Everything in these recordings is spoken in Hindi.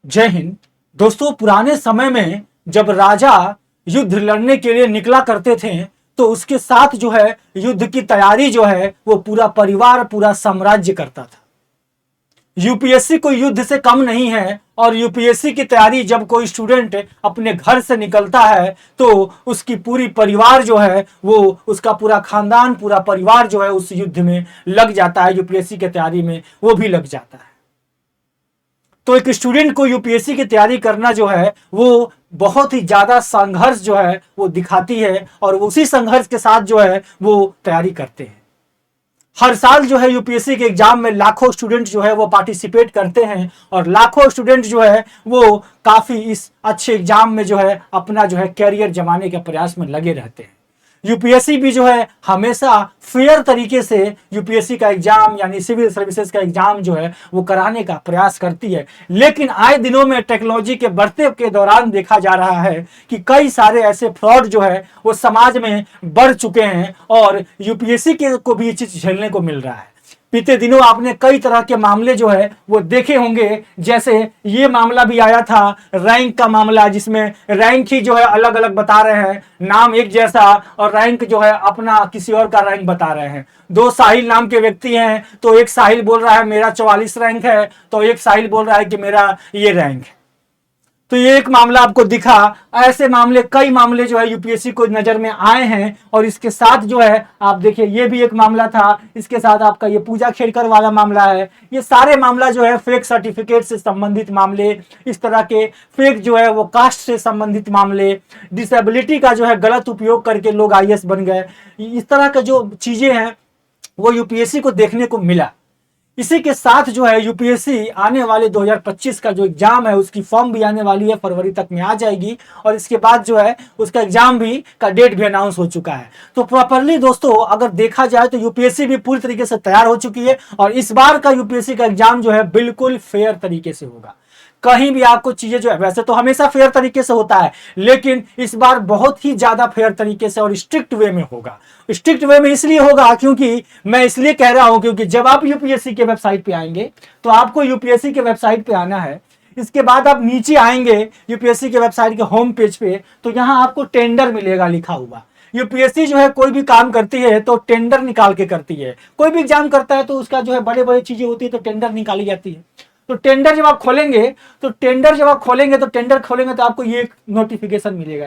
जय हिंद। दोस्तों, पुराने समय में जब राजा युद्ध लड़ने के लिए निकला करते थे तो उसके साथ जो है युद्ध की तैयारी जो है वो पूरा परिवार, पूरा साम्राज्य करता था। यूपीएससी कोई युद्ध से कम नहीं है और यूपीएससी की तैयारी जब कोई स्टूडेंट अपने घर से निकलता है तो उसकी पूरी परिवार जो है वो उसका पूरा खानदान, पूरा परिवार जो है उस युद्ध में लग जाता है। यूपीएससी की तैयारी में वो भी लग जाता है। तो एक स्टूडेंट को यूपीएससी की तैयारी करना जो है वो बहुत ही ज्यादा संघर्ष जो है वो दिखाती है और उसी संघर्ष के साथ जो है वो तैयारी करते हैं। हर साल जो है यूपीएससी के एग्जाम में लाखों स्टूडेंट जो है वो पार्टिसिपेट करते हैं और लाखों स्टूडेंट जो है वो काफी इस अच्छे एग्जाम में जो है अपना जो है कैरियर जमाने के प्रयास में लगे रहते हैं। यूपीएससी भी जो है हमेशा फेयर तरीके से यूपीएससी का एग्जाम यानी सिविल सर्विसेज का एग्जाम जो है वो कराने का प्रयास करती है। लेकिन आए दिनों में टेक्नोलॉजी के बढ़ते के दौरान देखा जा रहा है कि कई सारे ऐसे फ्रॉड जो है वो समाज में बढ़ चुके हैं और यूपीएससी के को भी ये चीज झेलने को मिल रहा है। बीते दिनों आपने कई तरह के मामले जो है वो देखे होंगे, जैसे ये मामला भी आया था रैंक का मामला, जिसमें रैंक ही जो है अलग अलग बता रहे हैं, नाम एक जैसा और रैंक जो है अपना किसी और का रैंक बता रहे हैं। दो साहिल नाम के व्यक्ति हैं तो एक साहिल बोल रहा है मेरा 44 रैंक है तो एक साहिल बोल रहा है कि मेरा ये रैंक है। तो ये एक मामला आपको दिखा। ऐसे मामले, कई मामले जो है यूपीएससी को नजर में आए हैं और इसके साथ जो है आप देखिए ये भी एक मामला था, इसके साथ आपका ये पूजा खेड़कर वाला मामला है। ये सारे मामला जो है फेक सर्टिफिकेट से संबंधित मामले, इस तरह के फेक जो है वो कास्ट से संबंधित मामले, डिसेबिलिटी का जो है गलत उपयोग करके लोग आईएएस बन गए, इस तरह का जो चीजें हैं वो यूपीएससी को देखने को मिला। इसी के साथ जो है यूपीएससी आने वाले 2025 का जो एग्जाम है उसकी फॉर्म भी आने वाली है, फरवरी तक में आ जाएगी और इसके बाद जो है उसका एग्जाम भी का डेट भी अनाउंस हो चुका है। तो प्रॉपरली दोस्तों अगर देखा जाए तो यूपीएससी भी पूरी तरीके से तैयार हो चुकी है और इस बार का यूपीएससी का एग्जाम जो है बिल्कुल फेयर तरीके से होगा। कहीं भी आपको चीजें जो है, वैसे तो हमेशा फेयर तरीके से होता है लेकिन इस बार बहुत ही ज्यादा फेयर तरीके से और स्ट्रिक्ट वे में होगा। स्ट्रिक्ट वे में इसलिए होगा क्योंकि मैं इसलिए कह रहा हूं क्योंकि जब आप यूपीएससी के वेबसाइट पे आएंगे तो आपको यूपीएससी के वेबसाइट पे आना है। इसके बाद आप नीचे आएंगे यूपीएससी के वेबसाइट के होम पेज पे तो यहां आपको टेंडर मिलेगा लिखा हुआ। यूपीएससी जो है कोई भी काम करती है तो टेंडर निकाल के करती है। कोई भी एग्जाम करता है तो उसका जो है बड़े बड़े चीजें होती है तो टेंडर निकाली जाती है। तो टेंडर जब आप खोलेंगे तो टेंडर खोलेंगे तो आपको ये नोटिफिकेशन मिलेगा,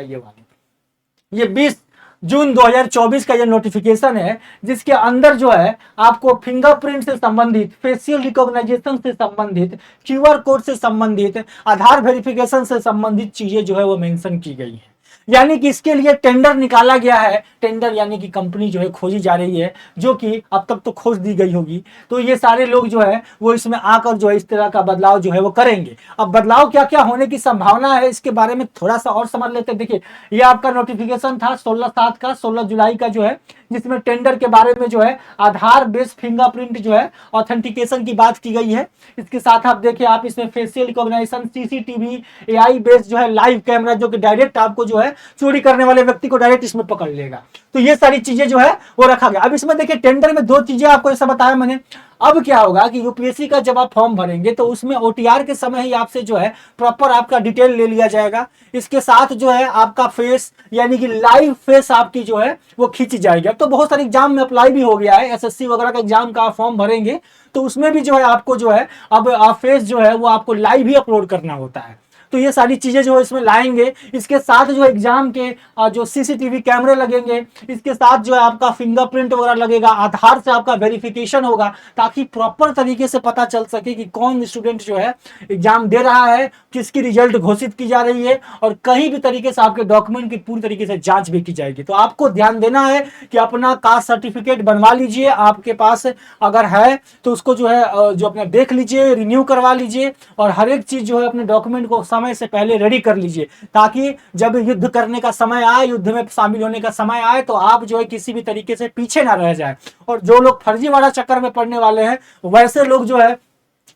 ये 20 जून 2024 का ये नोटिफिकेशन है, जिसके अंदर जो है आपको फिंगरप्रिंट से संबंधित, फेशियल रिकॉग्नाइजेशन से संबंधित, क्यूआर कोड से संबंधित, आधार वेरिफिकेशन से संबंधित चीजें जो है वो मेंशन की गई है। यानी कि इसके लिए टेंडर निकाला गया है। टेंडर यानी कि कंपनी जो है खोजी जा रही है, जो कि अब तक तो खोज दी गई होगी। तो ये सारे लोग जो है वो इसमें आकर जो है इस तरह का बदलाव जो है वो करेंगे। अब बदलाव क्या क्या होने की संभावना है इसके बारे में थोड़ा सा और समझ लेते हैं। देखिए ये आपका नोटिफिकेशन था 16/7 का, 16 जुलाई का जो है, जिसमें टेंडर के बारे में जो है आधार बेस्ड फिंगरप्रिंट जो है ऑथेंटिकेशन की बात की गई है। इसके साथ आप देखिए आप इसमें facial recognition, CCTV, AI based जो है लाइव कैमरा जो कि डायरेक्ट आपको जो है चोरी करने वाले व्यक्ति को डायरेक्ट इसमें पकड़ लेगा। तो ये सारी चीजें जो है वो रखा गया। अब इसमें देखिए टेंडर में दो चीजें आपको ऐसा बताया मैंने। अब क्या होगा कि यूपीएससी का जब आप फॉर्म भरेंगे तो उसमें ओटीआर के समय ही आपसे जो है प्रॉपर आपका डिटेल ले लिया जाएगा। इसके साथ जो है आपका फेस यानी कि लाइव फेस आपकी जो है वो खींची जाएगी। अब तो बहुत सारे एग्जाम में अप्लाई भी हो गया है, एसएससी वगैरह का एग्जाम का फॉर्म भरेंगे तो उसमें भी जो है आपको जो है अब फेस जो है वो आपको लाइव ही अपलोड करना होता है। तो ये सारी चीजें जो है इसमें लाएंगे। इसके साथ जो एग्जाम के जो सीसीटीवी कैमरे लगेंगे, इसके साथ जो है आपका फिंगरप्रिंट वगैरह लगेगा, आधार से आपका वेरिफिकेशन होगा ताकि प्रॉपर तरीके से पता चल सके कि कौन स्टूडेंट जो है एग्जाम दे रहा है, किसकी रिजल्ट घोषित की जा रही है और कहीं भी तरीके से आपके डॉक्यूमेंट की पूरी तरीके से जांच भी की जाएगी। तो आपको ध्यान देना है कि अपना कास्ट सर्टिफिकेट बनवा लीजिए, आपके पास अगर है तो उसको जो है जो अपना देख लीजिए, रिन्यू करवा लीजिए और हर एक चीज जो है अपने डॉक्यूमेंट को समय से पहले रेडी कर लीजिए ताकि जब युद्ध करने का समय आए, युद्ध में शामिल होने का समय आए तो आप जो है किसी भी तरीके से पीछे ना रह जाए। और जो लोग फर्जी वाला चक्कर में पड़ने वाले हैं वैसे लोग जो है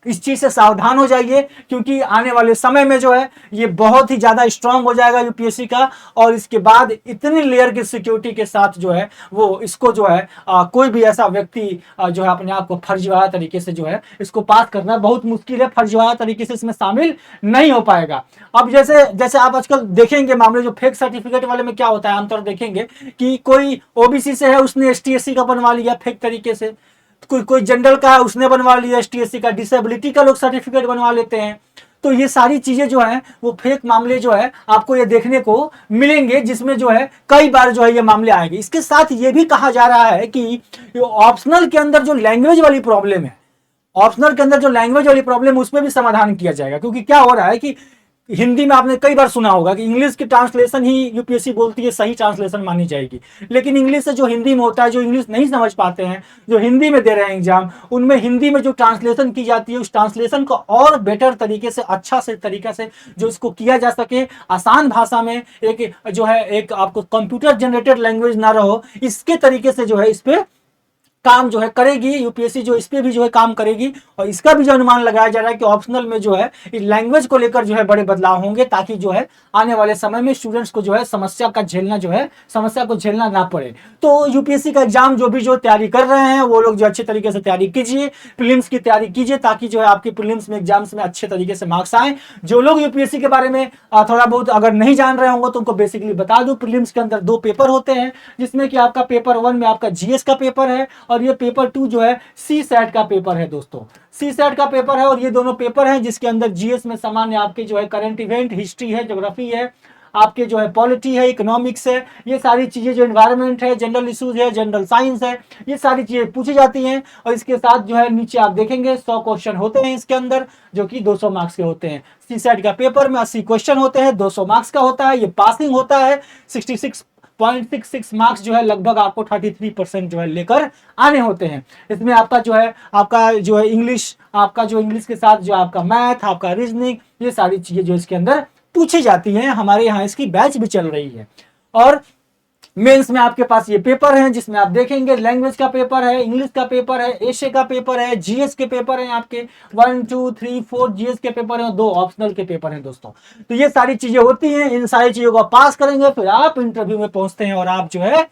इस चीज से सावधान हो जाइए, क्योंकि आने वाले समय में जो है ये बहुत ही ज्यादा स्ट्रांग हो जाएगा यूपीएससी का। और इसके बाद इतनी लेयर की सिक्योरिटी के साथ जो है वो इसको जो है कोई भी ऐसा व्यक्ति जो है अपने आप को फर्जीवाड़ा तरीके से जो है इसको पास करना बहुत मुश्किल है, फर्जीवाड़ा तरीके से इसमें शामिल नहीं हो पाएगा। अब जैसे जैसे आप आजकल देखेंगे मामले जो फेक सर्टिफिकेट वाले में क्या होता है, आमतौर देखेंगे कि कोई ओबीसी से है, उसने एसटी/एससी का बनवा लिया फेक तरीके से, कोई जनरल का है उसने बनवा लिया एसटी/एससी का, डिसेबिलिटी का लोग सर्टिफिकेट बनवा लेते हैं। तो ये सारी चीजें जो है वो फेक मामले जो है आपको ये देखने को मिलेंगे, जिसमें जो है कई बार जो है ये मामले आएंगे। इसके साथ ये भी कहा जा रहा है कि ऑप्शनल के अंदर जो लैंग्वेज वाली प्रॉब्लम है, ऑप्शनल के अंदर जो लैंग्वेज वाली प्रॉब्लम उसमें भी समाधान किया जाएगा। क्योंकि क्या हो रहा है कि हिंदी में आपने कई बार सुना होगा कि इंग्लिश की ट्रांसलेशन ही यूपीएससी बोलती है सही ट्रांसलेशन मानी जाएगी, लेकिन इंग्लिश से जो हिंदी में होता है, जो इंग्लिश नहीं समझ पाते हैं, जो हिंदी में दे रहे हैं एग्जाम, उनमें हिंदी में जो ट्रांसलेशन की जाती है उस ट्रांसलेशन को और बेटर तरीके से, अच्छा से तरीका से जो इसको किया जा सके, आसान भाषा में, एक जो है एक आपको कंप्यूटर जनरेटेड लैंग्वेज ना रहो, इसके तरीके से जो है इस पे काम जो है करेगी यूपीएससी, जो इस पे भी जो है काम करेगी। और इसका भी जो अनुमान लगाया जा रहा है कि ऑप्शनल में जो है इस लैंग्वेज को लेकर जो है बड़े बदलाव होंगे, ताकि जो है आने वाले समय में स्टूडेंट्स को जो है समस्या को झेलना ना पड़े। तो यूपीएससी का एग्जाम जो तैयारी कर रहे हैं वो लोग जो अच्छे तरीके से तैयारी कीजिए, प्रीलिम्स की तैयारी कीजिए, ताकि जो है आपकी प्रीलिम्स में एग्जाम्स में अच्छे तरीके से मार्क्स आए। जो लोग यूपीएससी के बारे में थोड़ा बहुत अगर नहीं जान रहे होंगे तो उनको बेसिकली बता दूं, प्रीलिम्स के अंदर 2 पेपर होते हैं, जिसमें कि आपका पेपर 1 में आपका जीएस का पेपर है और ये पेपर 2 जो है सी सैट का पेपर है दोस्तों। सी सैट का पेपर है और ये दोनों पेपर हैं जिसके अंदर जीएस में सामान्य आपके जो है करंट इवेंट, हिस्ट्री है, ज्योग्राफी है, आपके जो है पॉलिटी है, इकोनॉमिक्स है, ये सारी चीजें, जो एनवायरनमेंट है, जनरल इश्यूज है, जनरल साइंस है, ये सारी चीजें पूछी जाती हैं। और इसके साथ जो है नीचे आप देखेंगे 100 क्वेश्चन होते हैं इसके अंदर, जो कि 200 मार्क्स के होते हैं। सी सैट का पेपर में 80 क्वेश्चन होते हैं, 200 मार्क्स का होता है। ये पासिंग होता है 66.66 मार्क्स जो है लगभग आपको 33% जो है लेकर आने होते हैं। इसमें आपका जो है इंग्लिश, आपका जो इंग्लिश के साथ जो आपका मैथ, आपका रीजनिंग, ये सारी चीजें जो इसके अंदर पूछी जाती हैं। हमारे यहाँ इसकी बैच भी चल रही है। और मेंस में आपके पास ये पेपर है जिसमें आप देखेंगे लैंग्वेज का पेपर है, इंग्लिश का पेपर है, एशे का पेपर है, जीएस के पेपर हैं, आपके 1 2 3 4 जीएस के पेपर हैं, 2 ऑप्शनल के पेपर हैं दोस्तों। तो ये सारी चीजें होती हैं, इन सारी चीजों को पास करेंगे फिर आप इंटरव्यू में पहुंचते हैं और आप जो है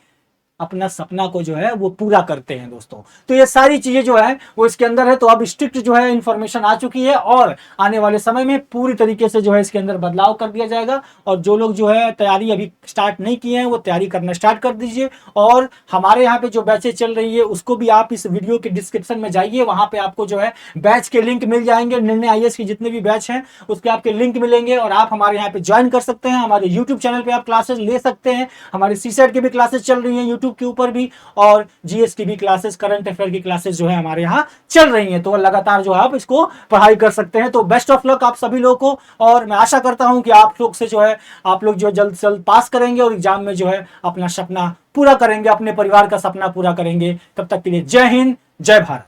अपना सपना को जो है वो पूरा करते हैं दोस्तों। तो ये सारी चीजें जो है वो इसके अंदर है। तो अब स्ट्रिक्ट जो है इंफॉर्मेशन आ चुकी है और आने वाले समय में पूरी तरीके से जो है इसके अंदर बदलाव कर दिया जाएगा। और जो लोग जो है तैयारी अभी स्टार्ट नहीं किए हैं वो तैयारी करना स्टार्ट कर दीजिए। और हमारे यहाँ पे जो बैचेज चल रही है उसको भी आप इस वीडियो के डिस्क्रिप्शन में जाइए, वहां पे आपको जो है बैच के लिंक मिल जाएंगे। निर्णय आईएएस के जितने भी बैच हैं उसके आपके लिंक मिलेंगे और आप हमारे यहाँ पे ज्वाइन कर सकते हैं। हमारे यूट्यूब चैनल पे आप क्लासेस ले सकते हैं। हमारे सीसेट की भी क्लासेस चल रही है यूट्यूब के ऊपर भी, और जीएस की भी क्लासेस, करंट अफेयर की क्लासेस जो है हमारे यहाँ चल रही हैं। तो लगातार जो है आप इसको पढ़ाई कर सकते हैं। तो बेस्ट ऑफ लक आप सभी लोगों को, और मैं आशा करता हूं कि आप लोग जो जल्द से जल्द पास करेंगे और एग्जाम में जो है अपना सपना पूरा करेंगे, अपने परिवार का सपना पूरा करेंगे। तब तक के लिए जय हिंद, जय भारत।